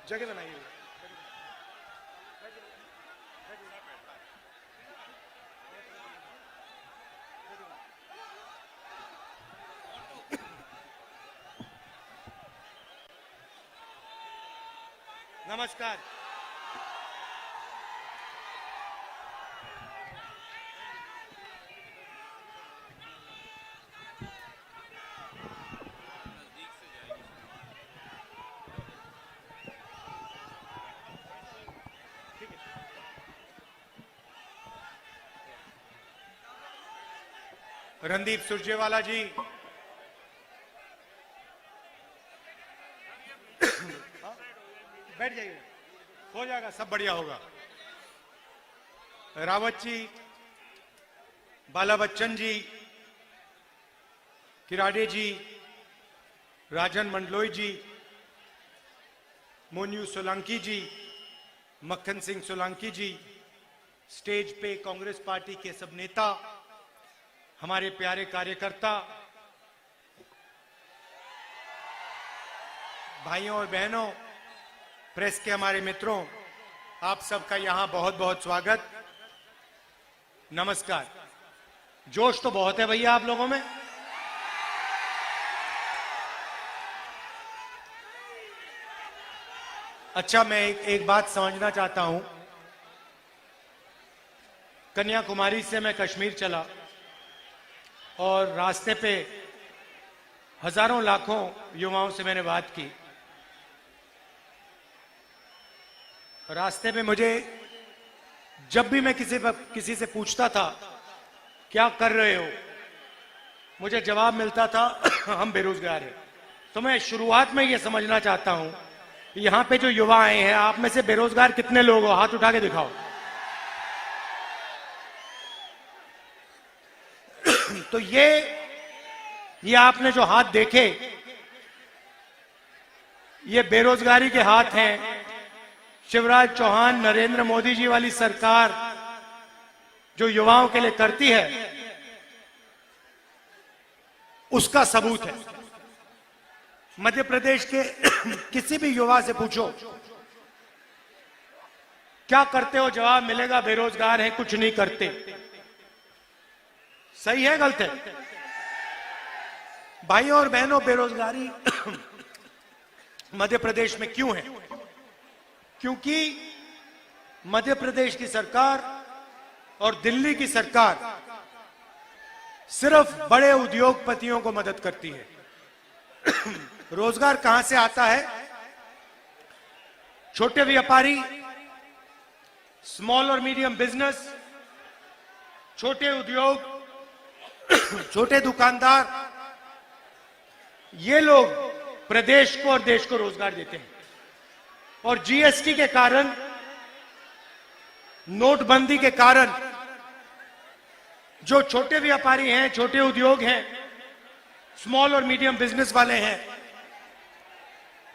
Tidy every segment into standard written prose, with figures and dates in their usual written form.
जगह बनाइए। नमस्कार। रणदीप सुरजेवाला जी, बैठ जाइए, हो जाएगा, सब बढ़िया होगा। रावत जी, बाला बच्चन जी, किराडे जी, राजन मंडलोई जी, मोन्यू सोलंकी जी, मक्खन सिंह सोलंकी जी, स्टेज पे कांग्रेस पार्टी के सब नेता, हमारे प्यारे कार्यकर्ता, भाइयों और बहनों, प्रेस के हमारे मित्रों, आप सबका यहां बहुत बहुत स्वागत, नमस्कार। जोश तो बहुत है भैया आप लोगों में। अच्छा, मैं एक बात समझना चाहता हूं। कन्याकुमारी से मैं कश्मीर चला और रास्ते पे हजारों लाखों युवाओं से मैंने बात की। रास्ते में मुझे जब भी मैं किसी से पूछता था क्या कर रहे हो, मुझे जवाब मिलता था हम बेरोजगार हैं। तो मैं शुरुआत में ये समझना चाहता हूं, यहां पे जो युवा आए हैं, आप में से बेरोजगार कितने लोग हो? हाथ उठा के दिखाओ। तो ये आपने जो हाथ देखे, ये बेरोजगारी के हाथ हैं। शिवराज चौहान, नरेंद्र मोदी जी वाली सरकार जो युवाओं के लिए करती है, उसका सबूत है। मध्य प्रदेश के किसी भी युवा से पूछो क्या करते हो, जवाब मिलेगा बेरोजगार हैं, कुछ नहीं करते। सही है गलत है? भाइयों और बहनों, बेरोजगारी मध्य प्रदेश में क्यों है? क्योंकि मध्य प्रदेश की सरकार और दिल्ली की सरकार सिर्फ बड़े उद्योगपतियों को मदद करती है। रोजगार कहां से आता है? छोटे व्यापारी, स्मॉल और मीडियम बिजनेस, छोटे उद्योग, छोटे दुकानदार, ये लोग प्रदेश को और देश को रोजगार देते हैं। और जीएसटी के कारण, नोटबंदी के कारण जो छोटे व्यापारी हैं, छोटे उद्योग हैं, स्मॉल और मीडियम बिजनेस वाले हैं,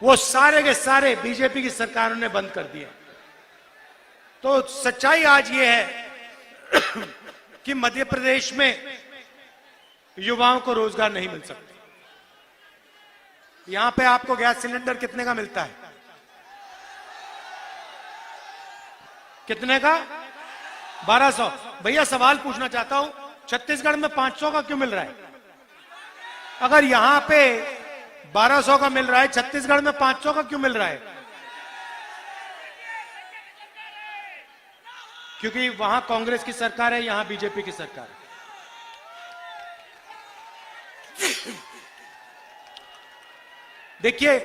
वो सारे के सारे बीजेपी की सरकारों ने बंद कर दिए। तो सच्चाई आज ये है कि मध्य प्रदेश में युवाओं को रोजगार नहीं मिल सकता। यहां पे आपको गैस सिलेंडर कितने का मिलता है? कितने का? 1200। भैया सवाल पूछना चाहता हूं, छत्तीसगढ़ में 500 का क्यों मिल रहा है? अगर यहां पे 1200 का मिल रहा है, छत्तीसगढ़ में 500 का क्यों मिल रहा है? क्योंकि वहां कांग्रेस की सरकार है, यहां बीजेपी की सरकार है। देखिए,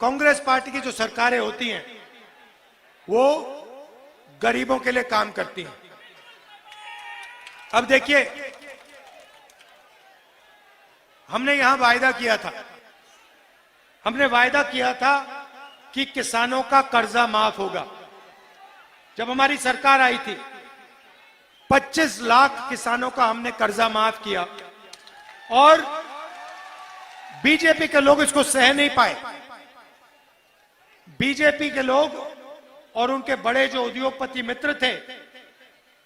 कांग्रेस पार्टी की जो सरकारें होती हैं वो गरीबों के लिए काम करती हैं। अब देखिए, हमने यहां वायदा किया था, कि किसानों का कर्जा माफ होगा। जब हमारी सरकार आई थी, 25 लाख किसानों का हमने कर्जा माफ किया और बीजेपी के लोग इसको सह नहीं पाए। बीजेपी के लोग और उनके बड़े जो उद्योगपति मित्र थे,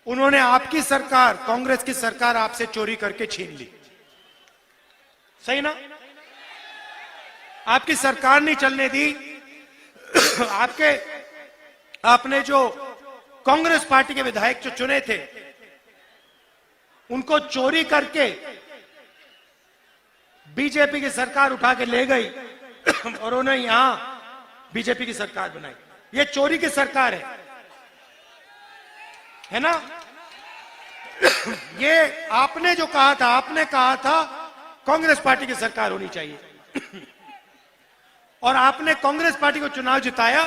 उन्होंने आपकी सरकार, कांग्रेस की सरकार, आपसे चोरी करके छीन ली। सही ना? आपकी सरकार नहीं चलने दी आपने जो कांग्रेस पार्टी के विधायक जो चुने थे, उनको चोरी करके बीजेपी की सरकार उठा के ले गई और उन्हें यहां बीजेपी की सरकार बनाई। ये चोरी की सरकार है ना? ये आपने जो कहा था, आपने कहा था कांग्रेस पार्टी की सरकार होनी चाहिए और आपने कांग्रेस पार्टी को चुनाव जिताया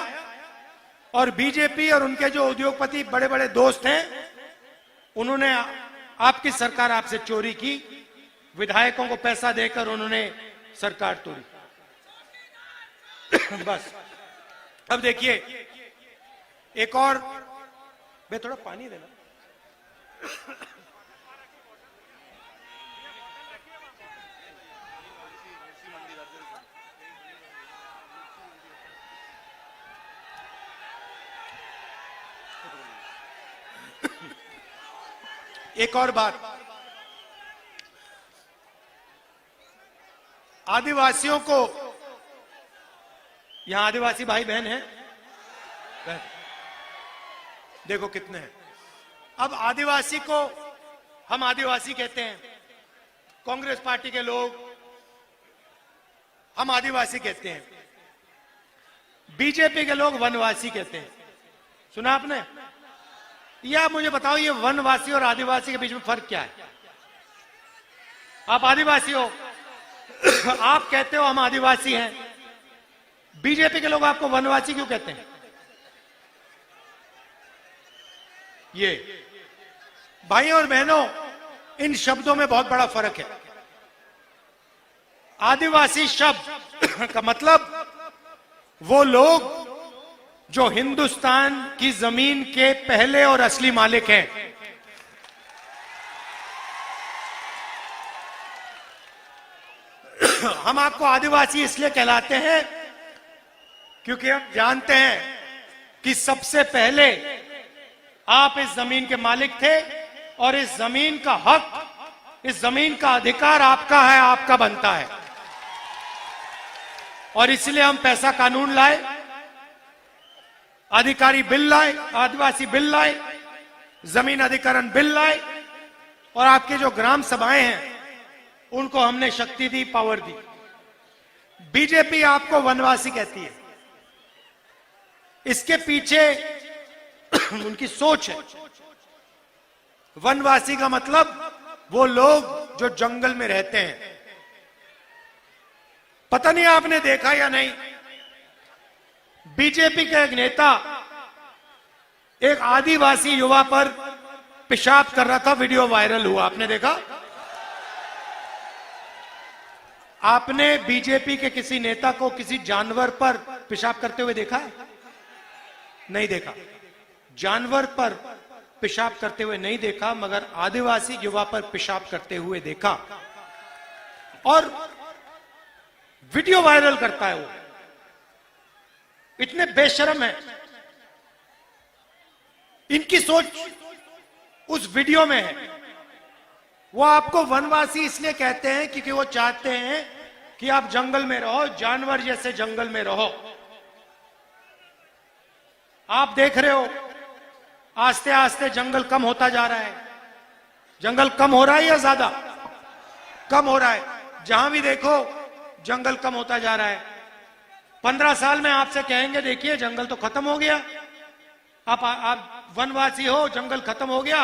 और बीजेपी और उनके जो उद्योगपति बड़े बड़े दोस्त हैं, उन्होंने आपकी सरकार आपसे चोरी की, विधायकों को पैसा देकर उन्होंने सरकार तोड़ी। बस अब देखिए एक और, मैं थोड़ा पानी देना। एक और बात, आदिवासियों को, यहां आदिवासी भाई बहन हैं, देखो कितने हैं। अब आदिवासी को हम आदिवासी कहते हैं, कांग्रेस पार्टी के लोग हम आदिवासी कहते हैं, बीजेपी के लोग वनवासी कहते हैं। सुना आपने? या आप मुझे बताओ, ये वनवासी और आदिवासी के बीच में फर्क क्या है? आप आदिवासी हो, आप कहते हो हम आदिवासी हैं, बीजेपी के लोग आपको वनवासी क्यों कहते हैं? ये भाइयों और बहनों, इन शब्दों में बहुत बड़ा फर्क है। आदिवासी शब्द का मतलब वो लोग जो हिंदुस्तान की जमीन के पहले और असली मालिक हैं। हम आपको आदिवासी इसलिए कहलाते हैं क्योंकि हम जानते हैं कि सबसे पहले आप इस जमीन के मालिक थे और इस जमीन का हक, इस जमीन का अधिकार आपका है, आपका बनता है। और इसलिए हम पैसा कानून लाए, अधिकारी बिल लाए, आदिवासी बिल लाए, जमीन अधिकरण बिल लाए और आपके जो ग्राम सभाएं हैं उनको हमने शक्ति दी, पावर दी। बीजेपी आपको वनवासी कहती है, इसके पीछे उनकी सोच है। वनवासी का मतलब वो लोग जो जंगल में रहते हैं। पता नहीं आपने देखा या नहीं, बीजेपी का एक नेता एक आदिवासी युवा पर पेशाब कर रहा था, वीडियो वायरल हुआ, आपने देखा? आपने बीजेपी के किसी नेता को किसी जानवर पर पेशाब करते हुए देखा है? नहीं देखा। जानवर पर पेशाब करते हुए नहीं देखा, मगर आदिवासी युवा पर पेशाब करते हुए देखा और वीडियो वायरल करता है। वो इतने बेशर्म है, इनकी सोच उस वीडियो में है। वो आपको वनवासी इसलिए कहते हैं क्योंकि वो चाहते हैं कि आप जंगल में रहो, जानवर जैसे जंगल में रहो। आप देख रहे हो आस्ते आस्ते जंगल कम होता जा रहा है। जंगल कम हो रहा है या ज्यादा? कम हो रहा है। जहां भी देखो जंगल कम होता जा रहा है। 15 साल में आपसे कहेंगे देखिए जंगल तो खत्म हो गया, आप वनवासी हो, जंगल खत्म हो गया,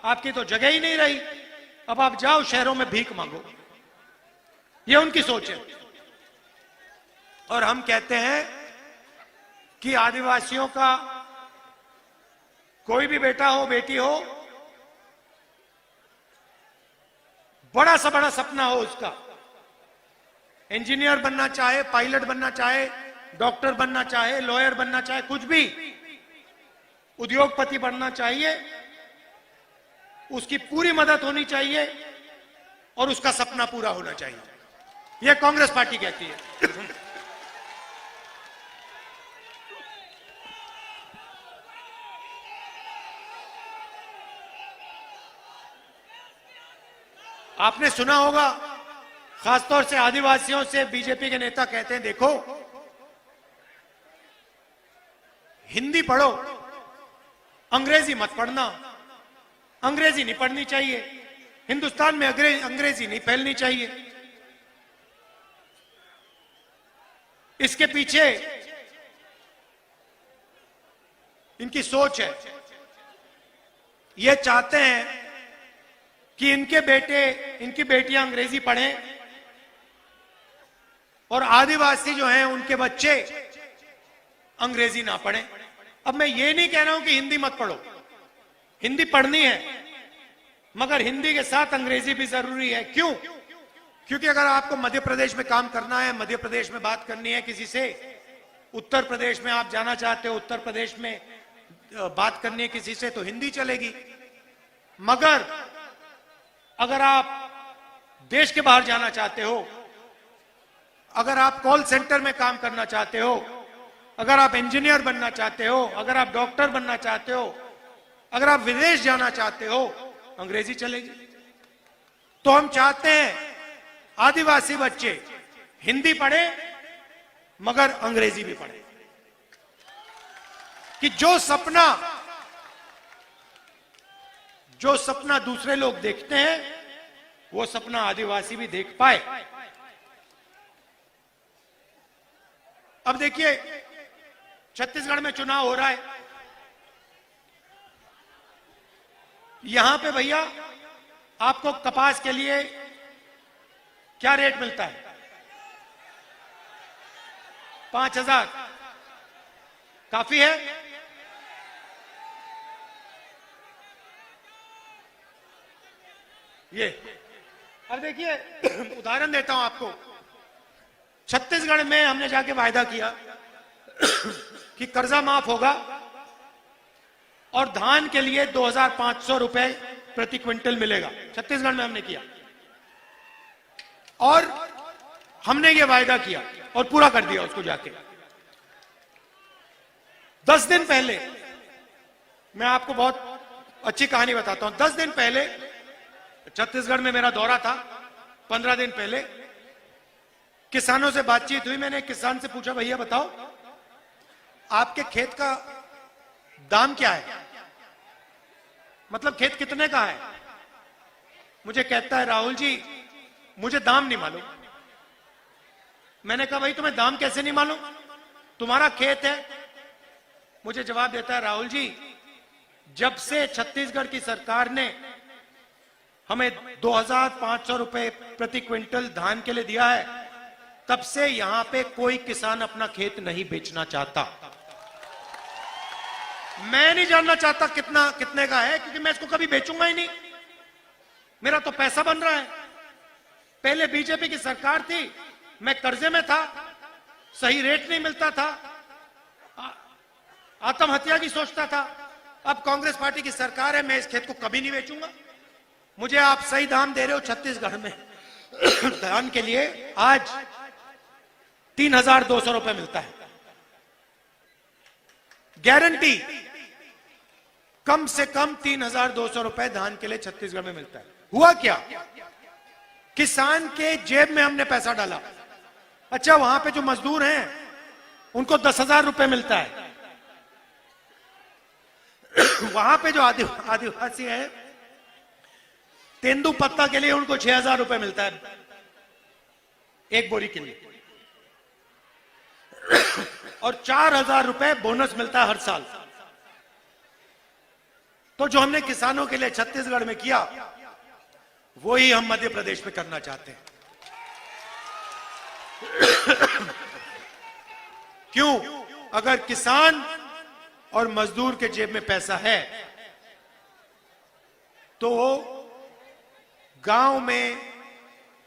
आपकी तो जगह ही नहीं रही, अब आप जाओ शहरों में भीख मांगो। ये उनकी सोच है। और हम कहते हैं कि आदिवासियों का कोई भी बेटा हो, बेटी हो, बड़ा सा बड़ा सपना हो उसका, इंजीनियर बनना चाहे, पायलट बनना चाहे, डॉक्टर बनना चाहे, लॉयर बनना चाहे, कुछ भी, उद्योगपति बनना चाहिए, उसकी पूरी मदद होनी चाहिए और उसका सपना पूरा होना चाहिए। यह कांग्रेस पार्टी कहती है। आपने सुना होगा, खासतौर से आदिवासियों से बीजेपी के नेता कहते हैं देखो हिंदी पढ़ो, अंग्रेजी मत पढ़ना। अंग्रेजी नहीं पढ़नी चाहिए, हिंदुस्तान में अंग्रेजी नहीं फैलनी चाहिए। इसके पीछे इनकी सोच है। ये चाहते हैं कि इनके बेटे, इनकी बेटियां अंग्रेजी पढ़ें और आदिवासी जो हैं उनके बच्चे अंग्रेजी ना पढ़ें। अब मैं ये नहीं कह रहा हूं कि हिंदी मत पढ़ो, हिंदी पढ़नी है, मगर हिंदी के साथ अंग्रेजी भी जरूरी है। क्यों? क्योंकि अगर आपको मध्य प्रदेश में काम करना है, मध्य प्रदेश में बात करनी है किसी से, उत्तर प्रदेश में आप जाना चाहते हो, उत्तर प्रदेश में बात करनी है किसी से, तो हिंदी चलेगी। मगर अगर आप देश के बाहर जाना चाहते हो, अगर आप कॉल सेंटर में काम करना चाहते हो, अगर आप इंजीनियर बनना चाहते हो, अगर आप डॉक्टर बनना चाहते हो, अगर आप विदेश जाना चाहते हो, अंग्रेजी चलेगी। तो हम चाहते हैं आदिवासी बच्चे हिंदी पढ़े मगर अंग्रेजी भी पढ़े, कि जो सपना दूसरे लोग देखते हैं वो सपना आदिवासी भी देख पाए। अब देखिए, छत्तीसगढ़ में चुनाव हो रहा है। यहां पे भैया आपको कपास के लिए क्या रेट मिलता है? 5,000 काफी है? ये अब देखिए, उदाहरण देता हूं आपको। छत्तीसगढ़ में हमने जाके वायदा किया कि कर्जा माफ होगा और धान के लिए 2,500 रुपए प्रति क्विंटल मिलेगा। छत्तीसगढ़ में हमने किया और हमने ये वायदा किया और पूरा कर दिया उसको जाके। 10 दिन पहले, मैं आपको बहुत अच्छी कहानी बताता हूं। 10 दिन पहले छत्तीसगढ़ में मेरा दौरा था। 15 दिन पहले किसानों से बातचीत हुई। मैंने किसान से पूछा, भैया बताओ आपके खेत का दाम क्या है, मतलब खेत कितने का है? मुझे कहता है, राहुल जी मुझे दाम नहीं मालूम। मैंने कहा, भाई तुम्हें दाम कैसे नहीं मालूम, तुम्हारा खेत है। मुझे जवाब देता है, राहुल जी जब से छत्तीसगढ़ की सरकार ने हमें 2,500 रुपए प्रति क्विंटल धान के लिए दिया है, तब से यहां पे कोई किसान अपना खेत नहीं बेचना चाहता। मैं नहीं जानना चाहता कितने का है, क्योंकि मैं इसको कभी बेचूंगा ही नहीं। मेरा तो पैसा बन रहा है। पहले बीजेपी की सरकार थी, मैं कर्जे में था, सही रेट नहीं मिलता था, आत्महत्या की सोचता था। अब कांग्रेस पार्टी की सरकार है, मैं इस खेत को कभी नहीं बेचूंगा। मुझे आप सही दाम दे रहे हो छत्तीसगढ़ में धान के लिए। आज 3,200 रुपए मिलता है, गारंटी कम से कम 3,200 रुपए धान के लिए छत्तीसगढ़ में मिलता है। हुआ क्या? किसान के जेब में हमने पैसा डाला। अच्छा, वहां पे जो मजदूर हैं उनको 10,000 रुपए मिलता है। वहां पे जो आदिवासी हैं, तेंदू पत्ता के लिए उनको 6,000 रुपए मिलता है एक बोरी के लिए, और 4,000 रुपए बोनस मिलता है हर साल। तो जो हमने किसानों के लिए छत्तीसगढ़ में किया, वही हम मध्य प्रदेश में करना चाहते हैं। क्यों? अगर किसान और मजदूर के जेब में पैसा है तो वो गांव में,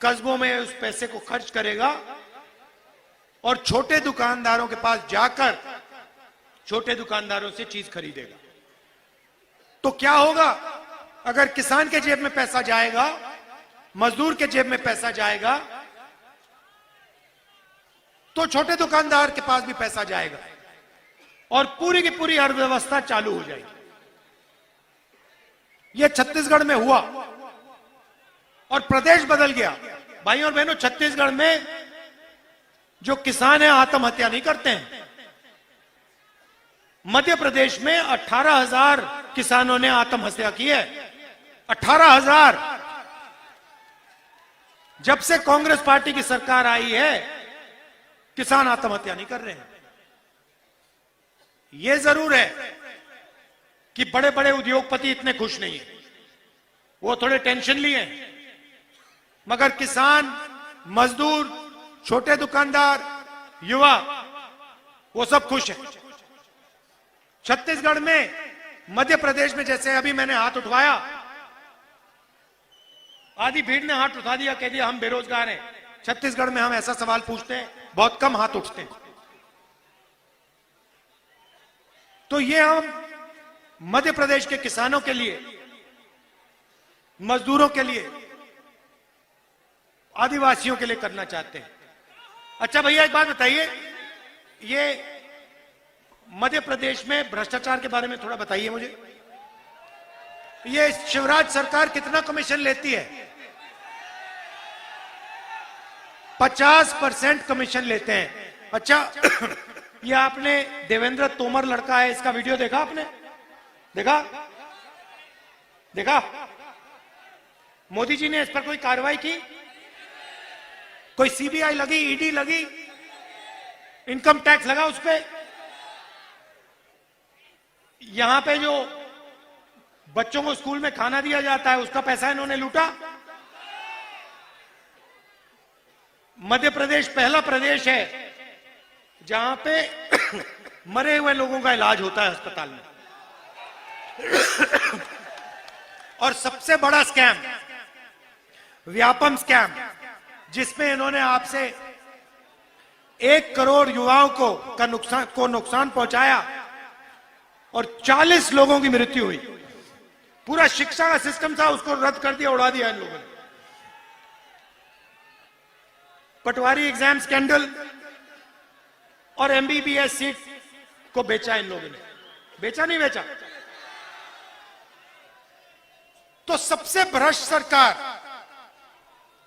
कस्बों में उस पैसे को खर्च करेगा और छोटे दुकानदारों के पास जाकर छोटे दुकानदारों से चीज खरीदेगा। तो क्या होगा? अगर किसान के जेब में पैसा जाएगा, मजदूर के जेब में पैसा जाएगा, तो छोटे दुकानदार के पास भी पैसा जाएगा और पूरी की पूरी अर्थव्यवस्था चालू हो जाएगी। यह छत्तीसगढ़ में हुआ और प्रदेश बदल गया। भाइयों और बहनों, छत्तीसगढ़ में जो किसान है आत्महत्या नहीं करते हैं। मध्य प्रदेश में 18,000 किसानों ने आत्महत्या की है। 18,000। जब से कांग्रेस पार्टी की सरकार आई है, किसान आत्महत्या नहीं कर रहे हैं। यह जरूर है कि बड़े बड़े उद्योगपति इतने खुश नहीं है, वो थोड़े टेंशन लिए हैं, मगर किसान, मजदूर, छोटे दुकानदार, युवा, वो सब खुश हैं। छत्तीसगढ़ में, मध्य प्रदेश में, जैसे अभी मैंने हाथ उठवाया, आधी भीड़ ने हाथ उठा दिया, कह दिया हम बेरोजगार हैं। छत्तीसगढ़ में हम ऐसा सवाल पूछते हैं, बहुत कम हाथ उठते हैं। तो ये हम मध्य प्रदेश के किसानों के लिए, मजदूरों के लिए, आदिवासियों के लिए करना चाहते हैं। अच्छा भैया एक बात बताइए, ये मध्य प्रदेश में भ्रष्टाचार के बारे में थोड़ा बताइए मुझे। ये शिवराज सरकार कितना कमीशन लेती है? 50% कमीशन लेते हैं। अच्छा ये आपने देवेंद्र तोमर लड़का है, इसका वीडियो देखा आपने? देखा? मोदी जी ने इस पर कोई कार्रवाई की? कोई सीबीआई लगी, ईडी लगी, इनकम टैक्स लगा उस पर? यहां पे जो बच्चों को स्कूल में खाना दिया जाता है, उसका पैसा इन्होंने लूटा? मध्य प्रदेश पहला प्रदेश है जहां पे मरे हुए लोगों का इलाज होता है अस्पताल में। और सबसे बड़ा स्कैम, व्यापम स्कैम, जिसमें इन्होंने आपसे 1 करोड़ युवाओं को नुकसान पहुंचाया और 40 लोगों की मृत्यु हुई। पूरा शिक्षा का सिस्टम था, उसको रद्द कर दिया, उड़ा दिया इन लोगों ने। पटवारी एग्जाम स्कैंडल और एमबीबीएस सीट को बेचा इन लोगों ने। बेचा नहीं बेचा? तो सबसे भ्रष्ट सरकार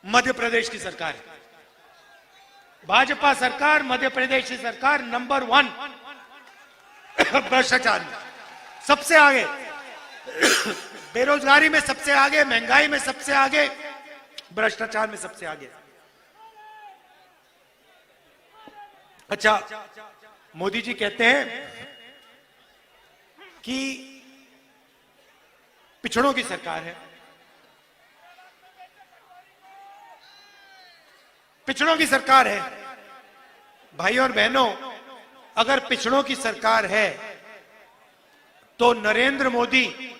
मध्य प्रदेश की सरकार है। भाजपा सरकार, मध्य प्रदेश की सरकार नंबर 1 भ्रष्टाचार में, सबसे आगे, बेरोजगारी में सबसे आगे, महंगाई में सबसे आगे, भ्रष्टाचार में सबसे आगे। अच्छा, मोदी जी कहते हैं कि पिछड़ों की सरकार है। पिछड़ों की सरकार है। भाई और बहनों, अगर पिछड़ों की सरकार है तो नरेंद्र मोदी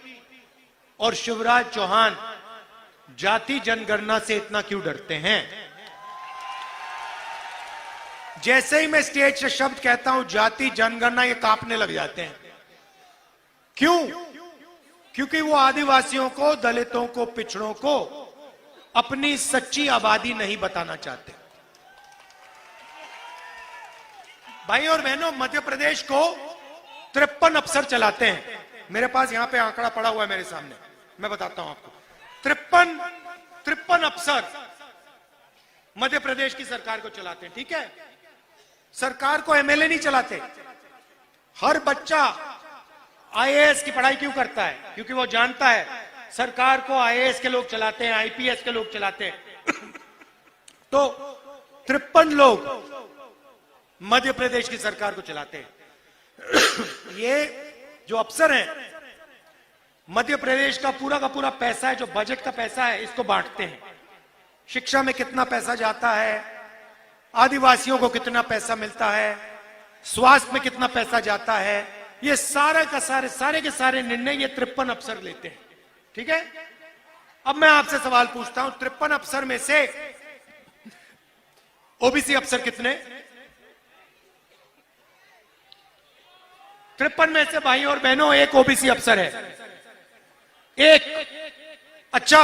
और शिवराज चौहान जाति जनगणना से इतना क्यों डरते हैं? जैसे ही मैं स्टेज से शब्द कहता हूं जाति जनगणना, ये कांपने लग जाते हैं। क्यों? क्योंकि वो आदिवासियों को, दलितों को, पिछड़ों को अपनी सच्ची आबादी नहीं बताना चाहते। भाई और बहनों, मध्य प्रदेश को 53 अफसर चलाते हैं। मेरे पास यहां पे आंकड़ा पड़ा हुआ है मेरे सामने, मैं बताता हूं आपको। 53 अफसर मध्य प्रदेश की सरकार को चलाते हैं। ठीक है, सरकार को एमएलए नहीं चलाते। हर बच्चा आईएएस की पढ़ाई क्यों करता है? क्योंकि वो जानता है सरकार को आईएएस के लोग चलाते हैं, आईपीएस के लोग चलाते हैं। तो 53 लोग मध्य प्रदेश की सरकार को चलाते हैं। ये जो अफसर हैं, मध्य प्रदेश का पूरा पैसा है, जो बजट का पैसा है, इसको बांटते हैं। शिक्षा में कितना पैसा जाता है, आदिवासियों को कितना पैसा मिलता है, स्वास्थ्य में कितना पैसा जाता है, ये सारे के सारे निर्णय ये 53 अफसर लेते हैं। ठीक है, अब मैं आपसे सवाल पूछता हूं, 53 अफसर में से ओबीसी अफसर कितने? 53 में से भाई और बहनों एक ओबीसी अफसर है, एक। अच्छा,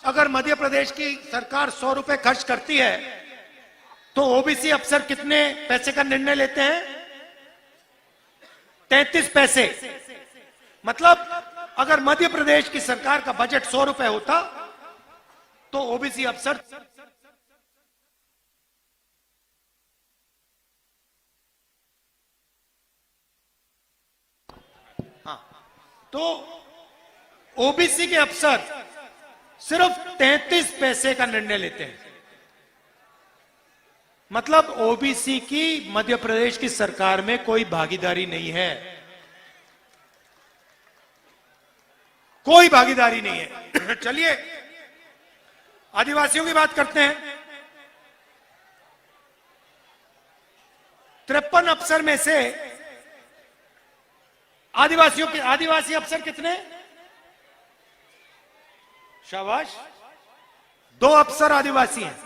अगर मध्य प्रदेश की सरकार 100 रुपए खर्च करती है तो ओबीसी अफसर कितने पैसे का निर्णय लेते हैं? 33 पैसे। मतलब अगर मध्य प्रदेश की सरकार का बजट 100 रुपए होता तो ओबीसी अफसर हाँ, तो ओबीसी के अफसर सिर्फ 33 पैसे का निर्णय लेते हैं। मतलब ओबीसी की मध्य प्रदेश की सरकार में कोई भागीदारी नहीं है, कोई भागीदारी नहीं है। चलिए आदिवासियों की बात करते हैं। 53 अफसर में से आदिवासी अफसर कितने? शाबाश, 2 अफसर आदिवासी हैं।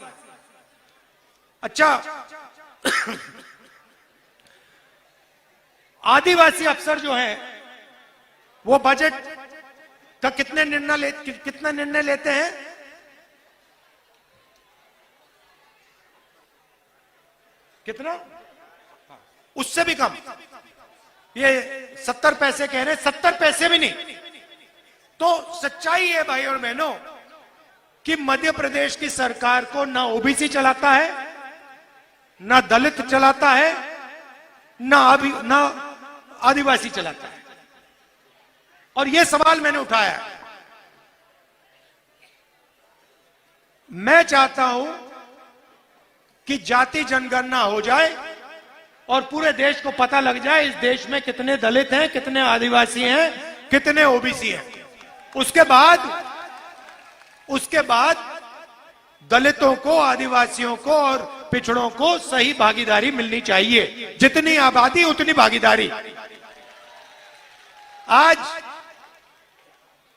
अच्छा, आदिवासी अफसर जो हैं वो बजट का कितना निर्णय लेते हैं? कितना? उससे भी कम। ये 70 पैसे कह रहे हैं, 70 पैसे भी नहीं। तो सच्चाई है भाई और बहनों कि मध्य प्रदेश की सरकार को ना ओबीसी चलाता है, ना दलित चलाता है, ना आदिवासी चलाता है। और यह सवाल मैंने उठाया। मैं चाहता हूं कि जाति जनगणना हो जाए और पूरे देश को पता लग जाए इस देश में कितने दलित हैं, कितने आदिवासी हैं, कितने ओबीसी हैं। उसके बाद दलितों को, आदिवासियों को और पिछड़ों को सही भागीदारी मिलनी चाहिए। जितनी आबादी उतनी भागीदारी। आज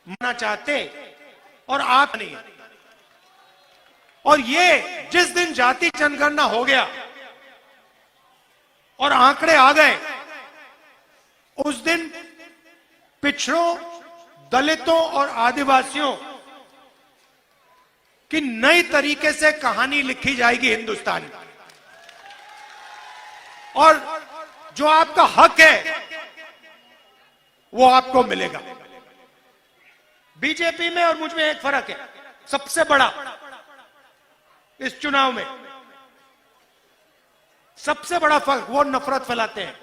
मानना चाहते और आप नहीं। और ये जिस दिन जाति जनगणना हो गया और आंकड़े आ गए, उस दिन पिछड़ों, दलितों और आदिवासियों की नई तरीके से कहानी लिखी जाएगी हिंदुस्तान में। और जो आपका हक है वो आपको मिलेगा। बीजेपी में और मुझ में एक फर्क है, सबसे बड़ा इस चुनाव में सबसे बड़ा फर्क, वो नफरत फैलाते हैं।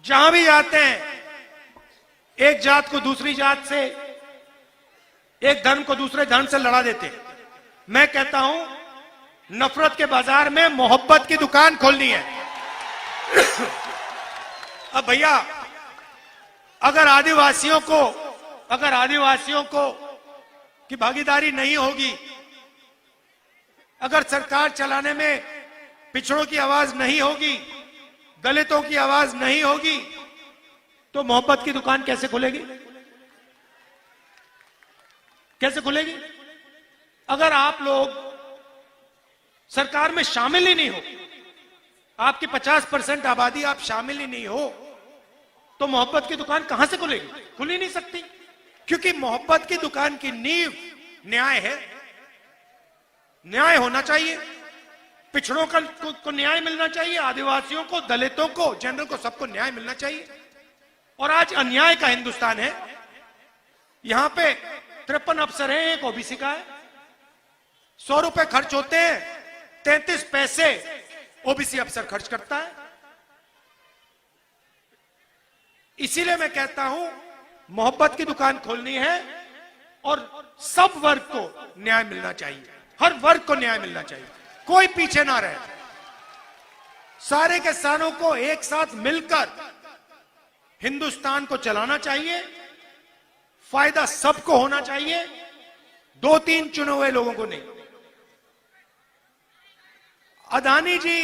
जहां भी जाते हैं एक जात को दूसरी जात से, एक धर्म को दूसरे धर्म से लड़ा देते हैं। मैं कहता हूं नफरत के बाजार में मोहब्बत की दुकान खोलनी है। अब भैया, अगर आदिवासियों को की भागीदारी नहीं होगी, अगर सरकार चलाने में पिछड़ों की आवाज नहीं होगी, दलितों की आवाज नहीं होगी, तो मोहब्बत की दुकान कैसे खुलेगी? कैसे खुलेगी? अगर आप लोग सरकार में शामिल ही नहीं हो, आपकी 50% आबादी आप शामिल ही नहीं हो, तो मोहब्बत की दुकान कहां से खुलेगी? खुल ही नहीं सकती। क्योंकि मोहब्बत की दुकान की नींव न्याय है। न्याय होना चाहिए, पिछड़ों को न्याय मिलना चाहिए, आदिवासियों को, दलितों को, जनरल को, सबको न्याय मिलना चाहिए। और आज अन्याय का हिंदुस्तान है। यहां पे 53 अफसर हैं, एक ओबीसी का है। 100 रुपए खर्च होते हैं, 33 पैसे ओबीसी अफसर खर्च करता है। इसीलिए मैं कहता हूं मोहब्बत की दुकान खोलनी है और सब वर्ग को न्याय मिलना चाहिए। हर वर्ग को न्याय मिलना चाहिए, कोई पीछे ना रहे। सारे के सारों को एक साथ मिलकर हिंदुस्तान को चलाना चाहिए। फायदा सबको होना चाहिए, 2-3 चुने हुए लोगों को नहीं। अदानी जी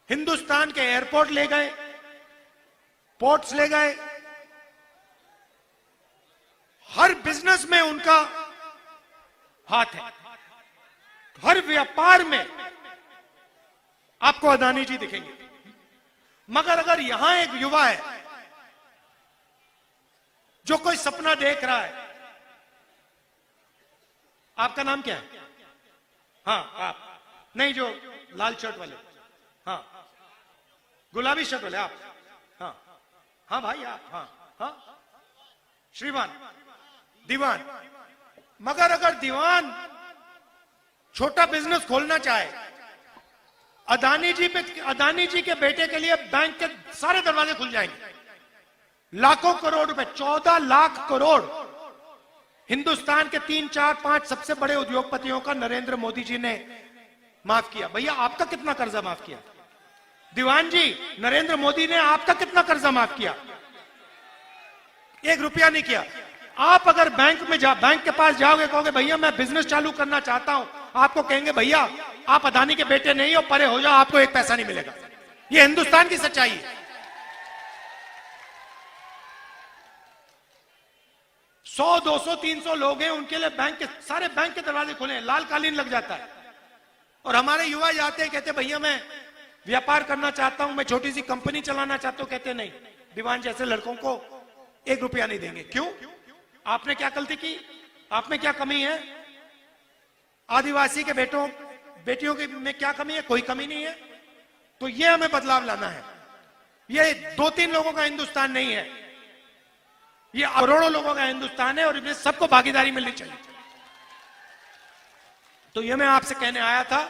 हिंदुस्तान के एयरपोर्ट ले गए, पोर्ट्स ले गए, हर बिजनेस में उनका हाथ है। हर व्यापार में आपको अदानी जी दिखेंगे। मगर अगर यहां एक युवा है जो कोई सपना देख रहा है, आपका नाम क्या है? हाँ, आप नहीं, जो लाल शर्ट वाले, हाँ, गुलाबी शर्ट वाले आप, हाँ हाँ भाई आप, हाँ हाँ, श्रीमान, दीवान। मगर अगर दीवान छोटा बिजनेस खोलना चाहे, अदानी जी के बेटे के लिए बैंक के सारे दरवाजे खुल जाएंगे। लाखों करोड़ रुपए, 14 लाख करोड़ हिंदुस्तान के 3, 4, 5 सबसे बड़े उद्योगपतियों का नरेंद्र मोदी जी ने माफ किया। भैया आपका कितना कर्जा माफ किया? दीवान जी, नरेंद्र मोदी ने आपका कितना कर्जा माफ किया? 1 रुपया नहीं किया। आप अगर बैंक के पास जाओगे, कहोगे भैया मैं बिजनेस चालू करना चाहता हूं, आपको कहेंगे भैया आप अदानी के बेटे नहीं हो, परे हो जाओ, आपको 1 पैसा नहीं मिलेगा। ये हिंदुस्तान की सच्चाई है। 100, 200, 300 लोग हैं, उनके लिए सारे बैंक के दरवाजे खुले हैं, लाल कालीन लग जाता है। और हमारे युवा जाते हैं, कहते भैया मैं व्यापार करना चाहता हूं, मैं छोटी सी कंपनी चलाना चाहता हूं, कहते नहीं, दीवान जैसे लड़कों को 1 रुपया नहीं देंगे। क्यों? आपने क्या गलती की? आप में क्या कमी है? आदिवासी के बेटियों में क्या कमी है? कोई कमी नहीं है। तो ये हमें बदलाव लाना है। ये 2-3 लोगों का हिंदुस्तान नहीं है, ये करोड़ों लोगों का हिंदुस्तान है और इसमें सबको भागीदारी मिलनी चाहिए। तो ये मैं आपसे कहने आया था।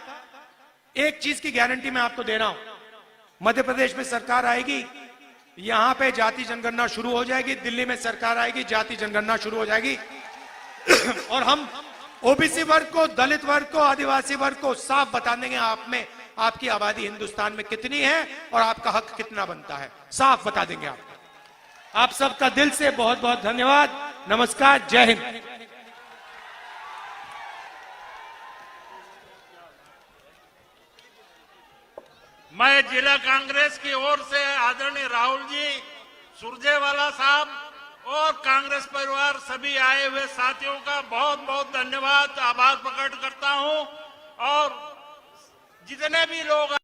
एक चीज की गारंटी मैं आपको दे रहा हूं, मध्य प्रदेश में सरकार आएगी, यहां पे जाति जनगणना शुरू हो जाएगी, दिल्ली में सरकार आएगी, जाति जनगणना शुरू हो जाएगी और हम ओबीसी वर्ग को, दलित वर्ग को, आदिवासी वर्ग को साफ बता देंगे आप में आपकी आबादी हिंदुस्तान में कितनी है और आपका हक कितना बनता है, साफ बता देंगे आपको। आप सबका दिल से बहुत बहुत धन्यवाद। नमस्कार, जय हिंद। मैं जिला कांग्रेस की ओर से आदरणीय राहुल जी, सुरजेवाला साहब और कांग्रेस परिवार सभी आए हुए साथियों का बहुत बहुत धन्यवाद, आभार प्रकट करता हूं। और जितने भी लोग